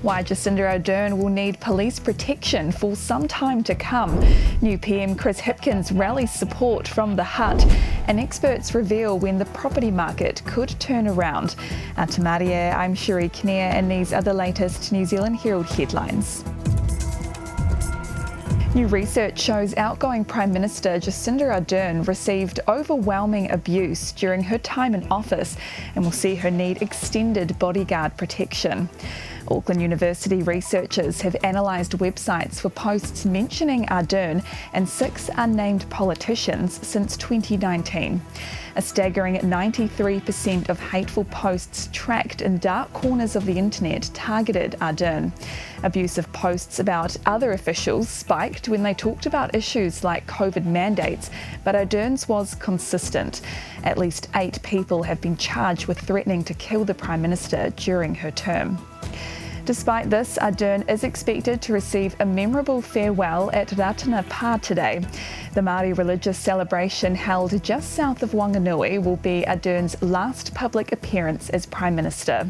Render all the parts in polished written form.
Why Jacinda Ardern will need police protection for some time to come. New PM Chris Hipkins rallies support from the Hutt, and experts reveal when the property market could turn around. Te Mārie, I'm Sherry Kinnear, and these are the latest New Zealand Herald headlines. New research shows outgoing Prime Minister Jacinda Ardern received overwhelming abuse during her time in office and will see her need extended bodyguard protection. Auckland University researchers have analysed websites for posts mentioning Ardern and 6 unnamed politicians since 2019. A staggering 93% of hateful posts tracked in dark corners of the internet targeted Ardern. Abusive posts about other officials spiked when they talked about issues like COVID mandates, but Ardern's was consistent. At least 8 people have been charged with threatening to kill the Prime Minister during her term. Despite this, Ardern is expected to receive a memorable farewell at Ratana Pā today. The Māori religious celebration held just south of Wanganui will be Ardern's last public appearance as Prime Minister.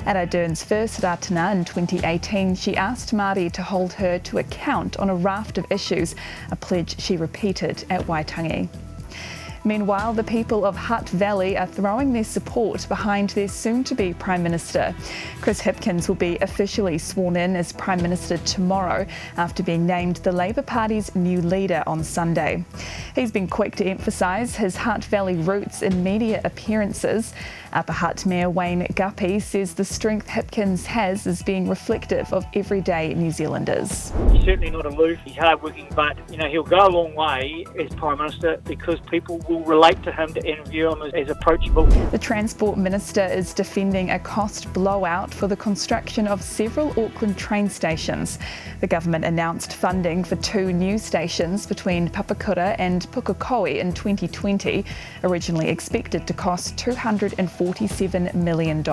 At Ardern's first Ratana in 2018, she asked Māori to hold her to account on a raft of issues, a pledge she repeated at Waitangi. Meanwhile, the people of Hutt Valley are throwing their support behind their soon-to-be Prime Minister. Chris Hipkins will be officially sworn in as Prime Minister tomorrow after being named the Labour Party's new leader on Sunday. He's been quick to emphasise his Hutt Valley roots in media appearances. Upper Hutt Mayor Wayne Guppy says the strength Hipkins has is being reflective of everyday New Zealanders. He's certainly not aloof, he's hardworking, but he'll go a long way as Prime Minister because people will relate to him and view him as approachable. The Transport Minister is defending a cost blowout for the construction of several Auckland train stations. The government announced funding for 2 new stations between Papakura and Pukekohe in 2020, originally expected to cost $247 million.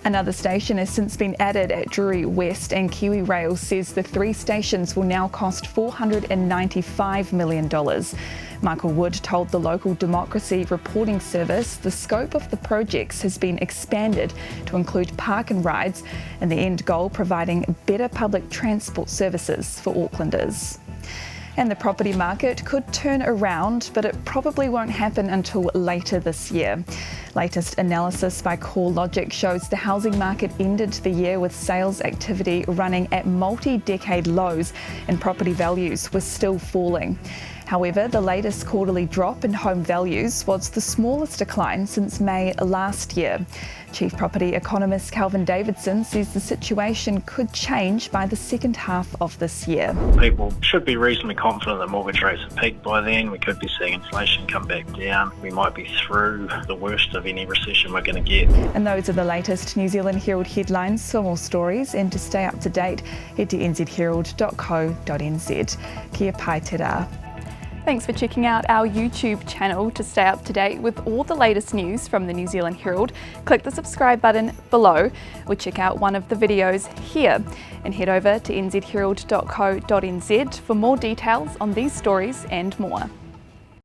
Another station has since been added at Drury West, and Kiwi Rail says the 3 stations will now cost $495 million. Michael Wood told the local Democracy Reporting Service the scope of the projects has been expanded to include park and rides, and the end goal providing better public transport services for Aucklanders. And the property market could turn around, but it probably won't happen until later this year. Latest analysis by CoreLogic shows the housing market ended the year with sales activity running at multi-decade lows and property values were still falling. However, the latest quarterly drop in home values was the smallest decline since May last year. Chief property economist Calvin Davidson says the situation could change by the second half of this year. People should be reasonably confident that mortgage rates have peaked by then. We could be seeing inflation come back down. We might be through the worst of any recession we're going to get. And those are the latest New Zealand Herald headlines. For more stories and to stay up to date, head to nzherald.co.nz. Kia pai te rā. Thanks for checking out our YouTube channel. To stay up to date with all the latest news from the New Zealand Herald, click the subscribe button below or check out one of the videos here, and head over to nzherald.co.nz for more details on these stories and more.